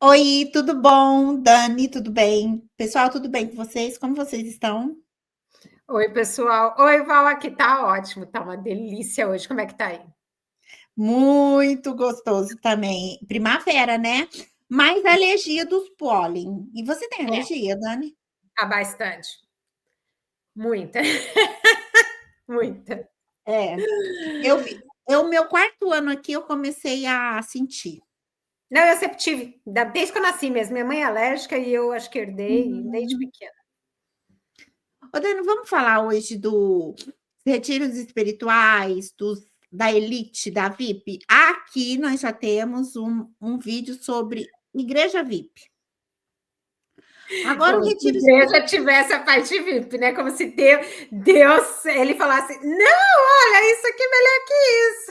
Oi, tudo bom? Dani, tudo bem? Pessoal, tudo bem com vocês? Como vocês estão? Oi, pessoal. Oi, Val, aqui tá ótimo, tá uma delícia hoje. Como é que tá aí? Muito gostoso também. Primavera, né? Mais alergia dos pólen. E você tem É, alergia, Dani? tá bastante. Muita, muita. É. O meu quarto ano aqui eu comecei a sentir. Não, eu sempre tive, desde que eu nasci mesmo. Minha mãe é alérgica e eu acho que herdei desde Hum. pequena. Ô, Dani, vamos falar hoje dos retiros espirituais, da elite, da VIP? Aqui nós já temos um vídeo sobre igreja VIP. Agora o Como se a retiro igreja espiritual. tivesse a parte VIP, né? Como se Deus, ele falasse: Não, olha, isso aqui é melhor que isso.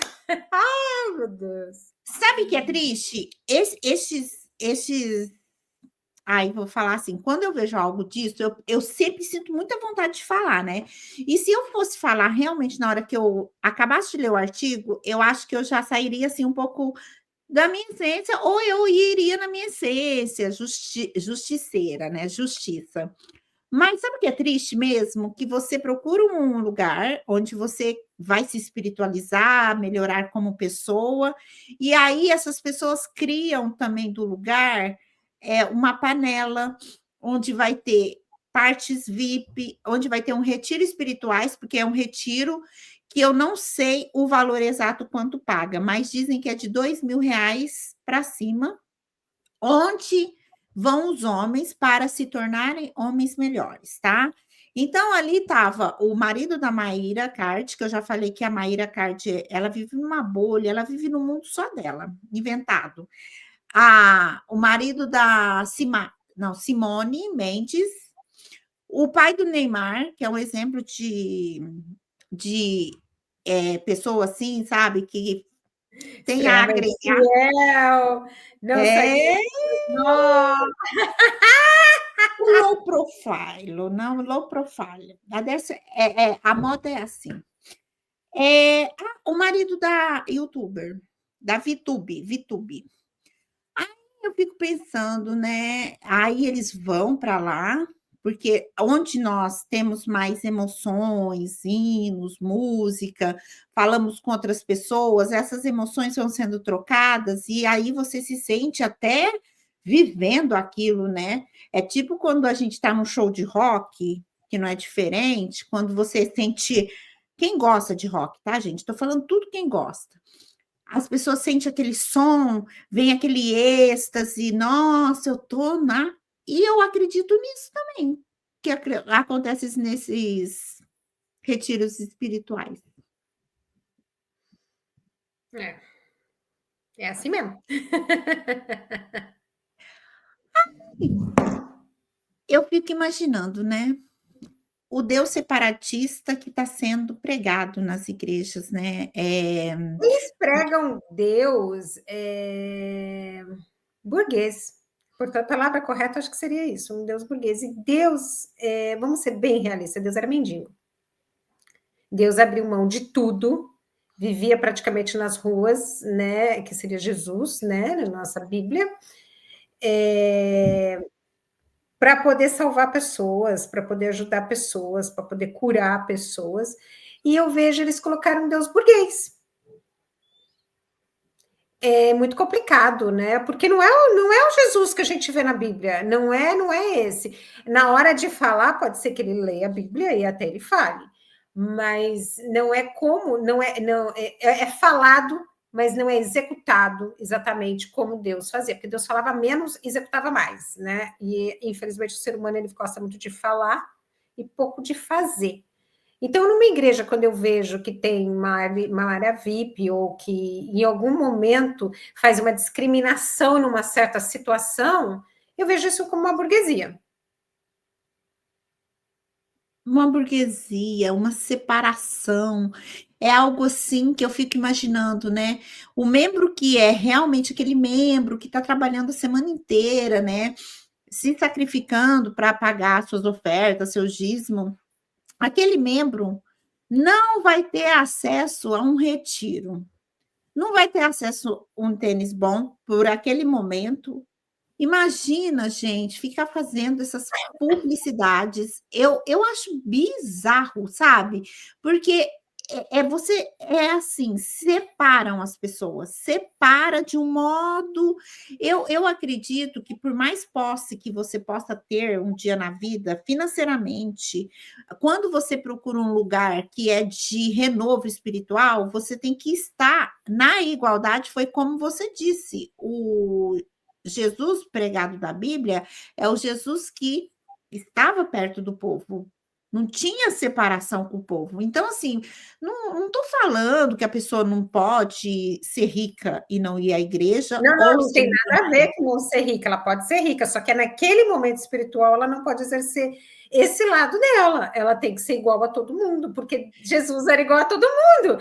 Ai, meu Deus. Sabe que é triste? Esses. Ai, vou falar assim, quando eu vejo algo disso, eu sempre sinto muita vontade de falar, né? E se eu fosse falar realmente na hora que eu acabasse de ler o artigo, eu acho que eu já sairia assim um pouco da minha essência, ou eu iria na minha essência, justiceira, né? Justiça. Mas sabe o que é triste mesmo? Que você procura um lugar onde você vai se espiritualizar, melhorar como pessoa, e aí essas pessoas criam também do lugar uma panela onde vai ter partes VIP, onde vai ter um retiro espirituais, porque é um retiro que eu não sei o valor exato quanto paga, mas dizem que é de R$ 2.000 para cima, onde vão os homens para se tornarem homens melhores, tá? Então, ali estava o marido da Maíra Card, que eu já falei que a Maíra Card, ela vive numa bolha, ela vive no mundo só dela, inventado. O marido da Simone Mendes, o pai do Neymar, que é um exemplo de pessoa assim, sabe, que tem a Extremamente agregar. fiel, não sai É nó. low profile, não, low profile. A moda é assim. O marido da youtuber, da VTube. Aí eu fico pensando, né? Aí eles vão para lá, porque onde nós temos mais emoções, hinos, música, falamos com outras pessoas, essas emoções vão sendo trocadas, e aí você se sente até vivendo aquilo, né? É tipo quando a gente está num show de rock, que não é diferente, quando você sente. Quem gosta de rock, tá, gente? Estou falando tudo quem gosta. As pessoas sentem aquele som, vem aquele êxtase, nossa, eu tô na. E eu acredito nisso também, que acontece nesses retiros espirituais. É, é assim mesmo. Eu fico imaginando, né? O Deus separatista que está sendo pregado nas igrejas, né? Eles pregam Deus burguês. Portanto, a palavra correta acho que seria isso, um Deus burguês. E Deus, vamos ser bem realistas, Deus era mendigo. Deus abriu mão de tudo, vivia praticamente nas ruas, né? Que seria Jesus, né? Na nossa Bíblia, para poder salvar pessoas, para poder ajudar pessoas, para poder curar pessoas. E eu vejo eles colocaram Deus burguês. É muito complicado, né? Porque não é o Jesus que a gente vê na Bíblia, não é esse. Na hora de falar, pode ser que ele leia a Bíblia e até ele fale, mas não é como, é falado, mas não é executado exatamente como Deus fazia, porque Deus falava menos, executava mais, né? E infelizmente o ser humano ele gosta muito de falar e pouco de fazer. Então, numa igreja, quando eu vejo que tem uma área VIP ou que em algum momento faz uma discriminação numa certa situação, eu vejo isso como uma burguesia. Uma burguesia, uma separação, é algo assim que eu fico imaginando, né? O membro que é realmente aquele membro que está trabalhando a semana inteira, né? Se sacrificando para pagar suas ofertas, seu dízimo, aquele membro não vai ter acesso a um retiro, não vai ter acesso a um tênis bom por aquele momento, Imagina, gente, ficar fazendo essas publicidades. Eu acho bizarro, sabe? Porque você é assim, separam as pessoas, separa de um modo. Eu acredito que por mais posse que você possa ter um dia na vida, financeiramente, quando você procura um lugar que é de renovo espiritual, você tem que estar na igualdade, foi como você disse, o Jesus pregado da Bíblia é o Jesus que estava perto do povo, não tinha separação com o povo. Então, assim, não estou falando que a pessoa não pode ser rica e não ir à igreja, Não, não, ou não ser tem nada a ver com não ser rica, ela pode ser rica, só que naquele momento espiritual ela não pode exercer esse lado dela, ela tem que ser igual a todo mundo, porque Jesus era igual a todo mundo.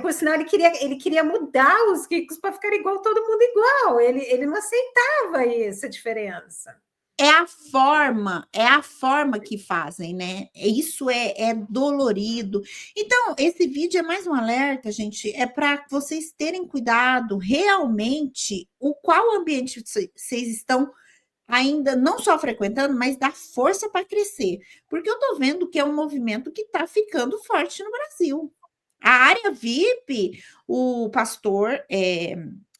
Por sinal, ele queria mudar os ricos para ficar igual a todo mundo igual. Ele não aceitava essa diferença. é a forma que fazem, né? Isso é dolorido. Então, esse vídeo é mais um alerta, gente, é para vocês terem cuidado realmente o qual ambiente vocês estão ainda não só frequentando, mas dá força para crescer. Porque eu estou vendo que é um movimento que está ficando forte no Brasil. A área VIP, o pastor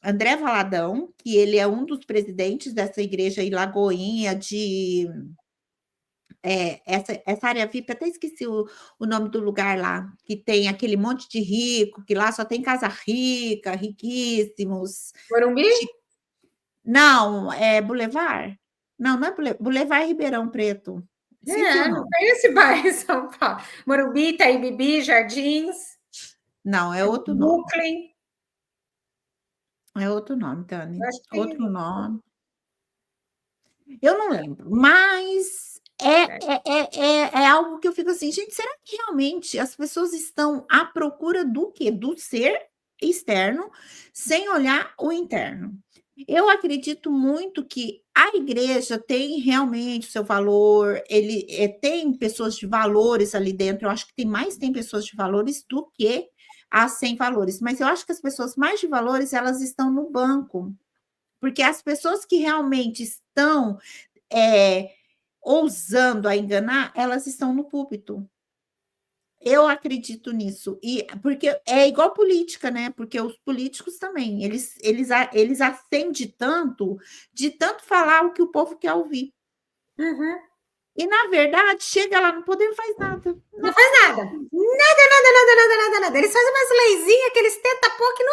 André Valadão, que ele é um dos presidentes dessa igreja em Lagoinha essa área VIP, até esqueci o nome do lugar lá, que tem aquele monte de rico, que lá só tem casa rica, riquíssimos. Morumbi? Não, é Boulevard? Não, não é Boulevard Ribeirão Preto. Esqueci o Não nome. tem esse bairro em São Paulo. Morumbi, Itaim Bibi, Jardins, Não, é outro nome. Brooklyn. É outro nome, Tânia. Acho que Outro nome. Eu não lembro, mas é algo que eu fico assim, gente, será que realmente as pessoas estão à procura do quê? Do ser externo, sem olhar o interno. Eu acredito muito que a igreja tem realmente o seu valor, ele tem pessoas de valores ali dentro, eu acho que tem pessoas de valores do que as sem valores, mas eu acho que as pessoas mais de valores, elas estão no banco, porque as pessoas que realmente estão ousando a enganar, elas estão no púlpito. Eu acredito nisso. E porque é igual política, né? Porque os políticos também, eles acendem tanto, de tanto falar o que o povo quer ouvir. Uhum. E, na verdade, chega lá no poder e não faz nada. Não faz nada. Nada, nada, nada, nada, nada, nada. Eles fazem umas leizinhas que eles tentam pôr que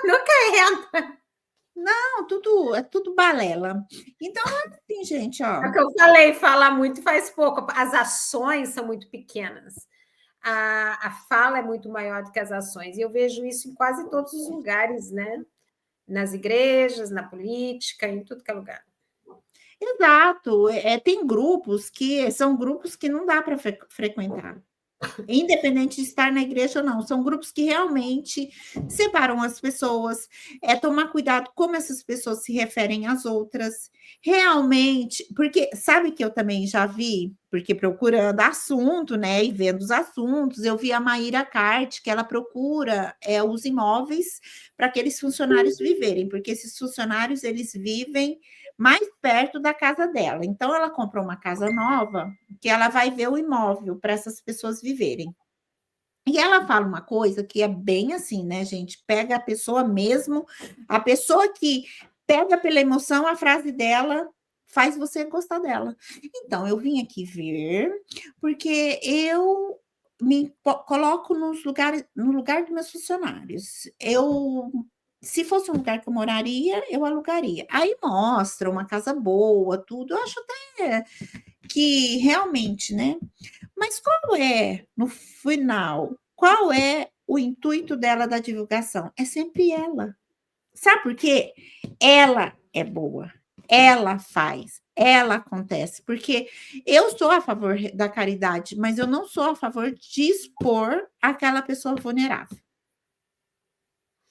nunca entra. Não, é tudo balela. Então, assim, gente, ó. É o que eu falei, fala muito faz pouco. As ações são muito pequenas. A fala é muito maior do que as ações. E eu vejo isso em quase todos os lugares, né? Nas igrejas, na política, em tudo que é lugar. Exato. Tem grupos que são grupos que não dá para frequentar. Independente de estar na igreja ou não, são grupos que realmente separam as pessoas, tomar cuidado como essas pessoas se referem às outras, realmente, porque sabe que eu também já vi, porque procurando assunto, né, e vendo os assuntos, eu vi a Maíra Cart, que ela procura os imóveis para aqueles funcionários viverem, porque esses funcionários, eles vivem mais perto da casa dela, então ela comprou uma casa nova, que ela vai ver o imóvel para essas pessoas viverem. E ela fala uma coisa que é bem assim, né, gente? Pega a pessoa mesmo, a pessoa que pega pela emoção, a frase dela faz você gostar dela. Então, eu vim aqui ver, porque eu me coloco no lugar dos meus funcionários. Se fosse um lugar que eu moraria, eu alugaria. Aí mostra uma casa boa, tudo. Eu acho até que realmente, né? Mas no final, qual é o intuito dela da divulgação? É sempre ela. Sabe por quê? Ela é boa, ela faz, ela acontece. Porque eu sou a favor da caridade, mas eu não sou a favor de expor aquela pessoa vulnerável.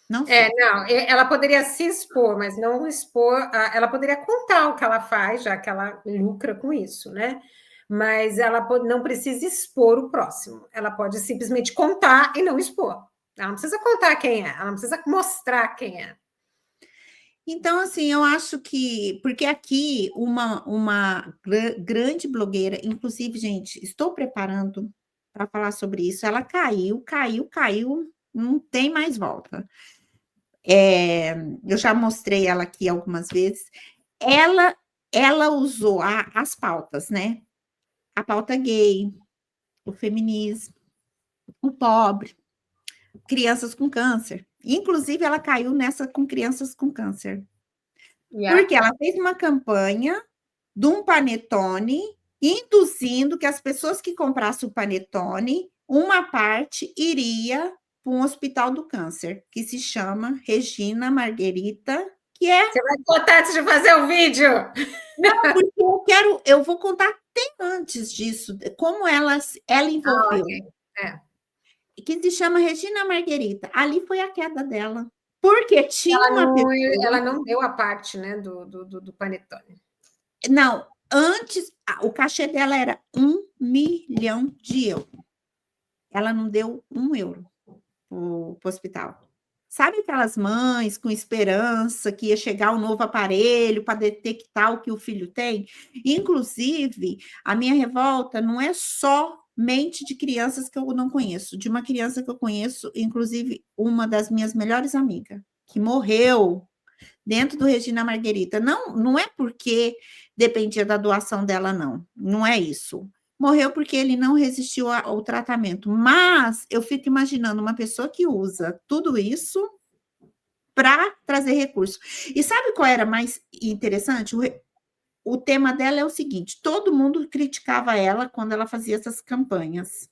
Não sou. Não, ela poderia se expor, mas não expor. Ela poderia contar o que ela faz, já que ela lucra com isso, né? Mas ela não precisa expor o próximo. Ela pode simplesmente contar e não expor. Ela não precisa contar quem é, ela não precisa mostrar quem é. Então, assim, eu acho que. Porque aqui, uma grande blogueira, inclusive, gente, estou preparando para falar sobre isso. Ela caiu, caiu, caiu, não tem mais volta. Eu já mostrei ela aqui algumas vezes. Ela, ela usou as pautas, né? A pauta gay, o feminismo, o pobre, crianças com câncer. Inclusive, ela caiu nessa com crianças com câncer. Yeah. Porque ela fez uma campanha de um panetone, induzindo que as pessoas que comprassem o panetone, uma parte iria para um hospital do câncer, que se chama Regina Margherita, que é. Você vai contar antes de fazer o vídeo? Não, porque eu vou contar até antes disso, como ela Ah, envolveu, ok. É. que se chama Regina Margherita. Ali foi a queda dela. Porque tinha uma Ela pessoa. não deu a parte, né, do panetone. Não, antes, o cachê dela era 1 milhão de euros. Ela não deu 1 euro para o hospital. Sabe aquelas mães com esperança que ia chegar um novo aparelho para detectar o que o filho tem? Inclusive, a minha revolta não é somente de crianças que eu não conheço, de uma criança que eu conheço, inclusive uma das minhas melhores amigas, que morreu dentro do Regina Margherita. Não, não é porque dependia da doação dela, não. Não é isso. Morreu porque ele não resistiu ao tratamento. Mas eu fico imaginando uma pessoa que usa tudo isso para trazer recurso. E sabe qual era mais interessante? O tema dela é o seguinte: todo mundo criticava ela quando ela fazia essas campanhas.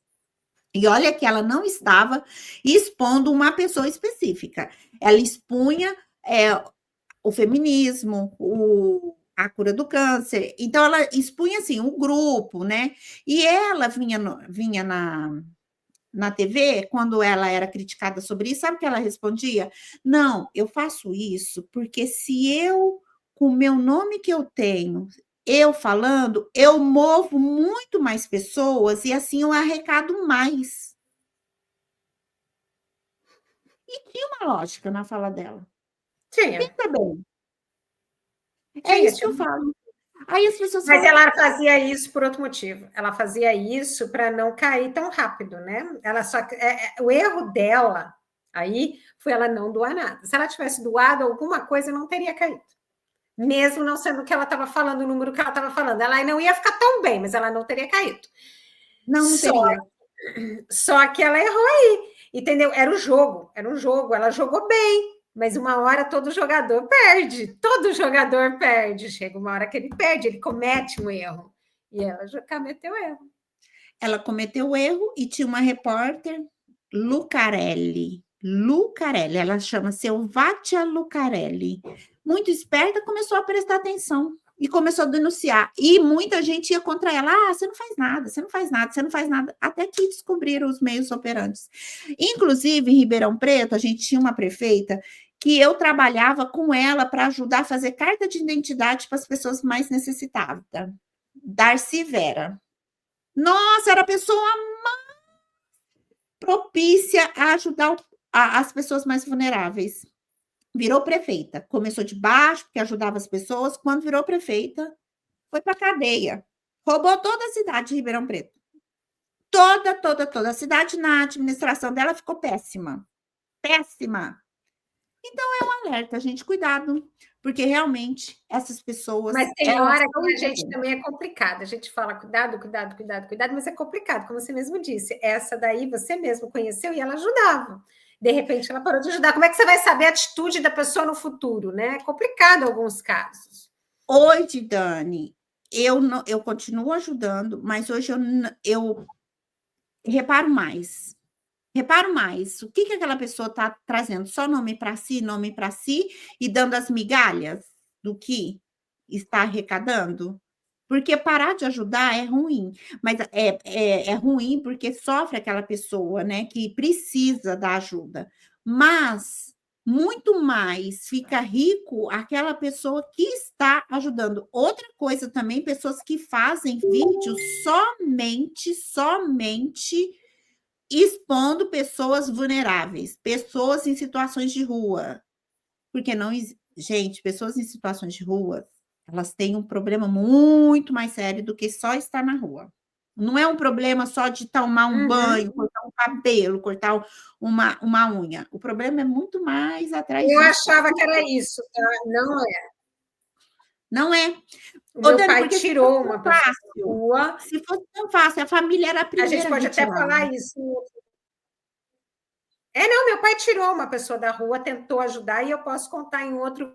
E olha que ela não estava expondo uma pessoa específica. Ela expunha o feminismo, a cura do câncer. Então, ela expunha assim, um grupo, né? E ela vinha na TV, quando ela era criticada sobre isso, sabe o que ela respondia? Não, eu faço isso porque se eu, com o meu nome que eu tenho, eu falando, eu movo muito mais pessoas e assim eu arrecado mais. E tinha uma lógica na fala dela. Tinha, Pensa bem, é tinha, isso que tinha. eu falo. Aí as pessoas Mas falam, ela fazia isso por outro motivo. Ela fazia isso para não cair tão rápido, né? Ela só o erro dela aí foi ela não doar nada. Se ela tivesse doado alguma coisa, não teria caído. Mesmo não sendo o que ela estava falando, o número que ela estava falando. Ela não ia ficar tão bem, mas ela não teria caído. não, não Só, teria. só que ela errou aí, entendeu? Era um jogo, ela jogou bem, mas uma hora todo jogador perde, chega uma hora que ele perde, ele comete um erro, e ela já cometeu erro. Ela cometeu o erro e tinha uma repórter, Lucarelli, ela chama Selvatia Lucarelli. Muito esperta, começou a prestar atenção e começou a denunciar. E muita gente ia contra ela. Ah, você não faz nada, você não faz nada, você não faz nada. Até que descobriram os meios operantes. Inclusive, em Ribeirão Preto, a gente tinha uma prefeita que eu trabalhava com ela para ajudar a fazer carta de identidade para as pessoas mais necessitadas. Darcy Vera. Nossa, era a pessoa propícia a ajudar as pessoas mais vulneráveis. Virou prefeita. Começou de baixo, porque ajudava as pessoas. Quando virou prefeita, foi para a cadeia. Roubou toda a cidade de Ribeirão Preto. Toda. A cidade na administração dela ficou péssima. Péssima. Então é um alerta, gente, cuidado, porque realmente essas pessoas, Mas tem elas hora estão que a gente envolvendo. também é complicado. A gente fala cuidado, mas é complicado, como você mesmo disse. Essa daí você mesmo conheceu e ela ajudava. De repente ela parou de ajudar. Como é que você vai saber a atitude da pessoa no futuro, né? É complicado em alguns casos. Hoje, Dani, eu continuo ajudando, mas hoje eu reparo mais. Reparo mais. O que aquela pessoa está trazendo? Só nome para si e dando as migalhas do que está arrecadando? Porque parar de ajudar é ruim, mas é ruim porque sofre aquela pessoa, né, que precisa da ajuda. Mas muito mais fica rico aquela pessoa que está ajudando. Outra coisa também, pessoas que fazem vídeos somente expondo pessoas vulneráveis, pessoas em situações de rua, porque Gente, pessoas em situações de rua, elas têm um problema muito mais sério do que só estar na rua. Não é um problema só de tomar um banho, cortar um cabelo, cortar uma unha. O problema é muito mais atrás Eu disso. achava que era isso, tá? Não é. Não é. O Ô, meu Dani, pai porque se fosse tirou tão uma pessoa da fácil, rua. se fosse tão fácil, a família era a A gente primeira pode até vítima. falar isso. Não, meu pai tirou uma pessoa da rua, tentou ajudar, e eu posso contar em outro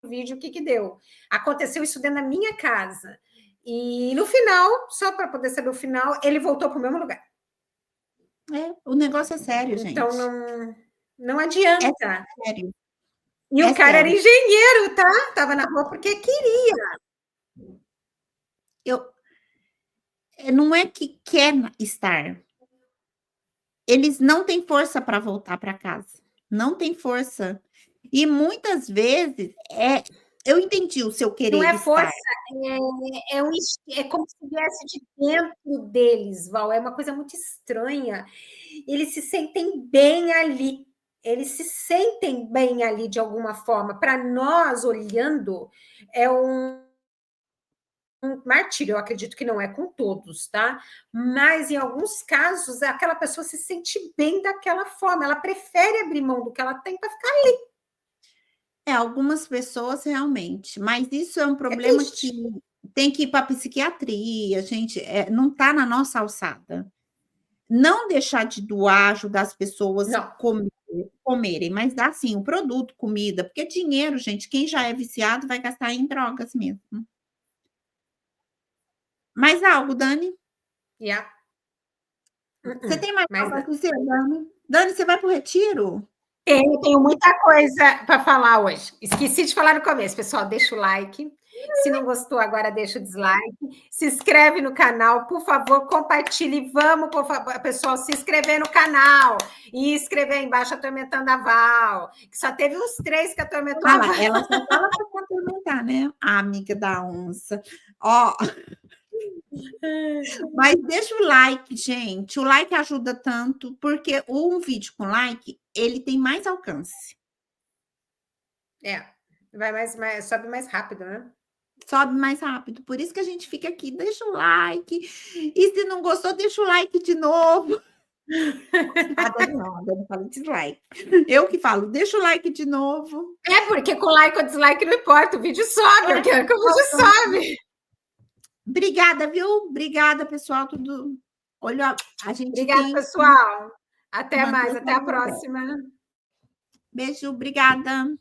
vídeo o que que deu. Aconteceu isso dentro da minha casa. E no final, só para poder saber o final, ele voltou para o mesmo lugar. O negócio é sério, Então, gente. não É adianta. sério. E É o cara era sério. engenheiro, tá? Estava na rua porque queria. Não é que quer estar. Eles não têm força para voltar para casa. Não tem força. E muitas vezes eu entendi o seu Não querer é estar. força, é como se viesse de dentro deles, Val. É uma coisa muito estranha. Eles se sentem bem ali. Eles se sentem bem ali de alguma forma. Para nós, olhando, é um martírio. Eu acredito que não é com todos, tá? Mas em alguns casos, aquela pessoa se sente bem daquela forma. Ela prefere abrir mão do que ela tem para ficar ali. Algumas pessoas realmente, mas isso é um É problema triste. que tem que ir para a psiquiatria, gente, não está na nossa alçada. Não deixar de doar, ajudar as pessoas Não. comerem, mas dar sim o produto, comida, porque dinheiro, gente, quem já é viciado vai gastar em drogas mesmo. Mais algo, Dani? Yeah. Você tem mais Mas algo a não. dizer, Dani? Dani, você vai para o retiro? Tenho muita coisa para falar hoje. Esqueci de falar no começo, pessoal. Deixa o like. Se não gostou, agora deixa o dislike. Se inscreve no canal, por favor, compartilhe. Vamos, por favor, pessoal, se inscrever no canal e escrever aí embaixo atormentando a Val. Que só teve uns 3 que atormentou a Val. Ela só fala para atormentar, né? A amiga da onça. Ó. Mas deixa o like, gente. O like ajuda tanto, porque um vídeo com like, ele tem mais alcance. Sobe mais rápido, né? Sobe mais rápido. Por isso que a gente fica aqui, deixa o like. E se não gostou, deixa o like de novo. A Dani fala dislike. Eu que falo, deixa o like de novo. Porque com like ou dislike não importa, o vídeo sobe. Eu quero que o vídeo sobe. Obrigada, viu? Obrigada, pessoal. Tudo. Olha, a gente Obrigada, tem. pessoal. Até Manter mais, essa até a vida. próxima. Beijo, obrigada.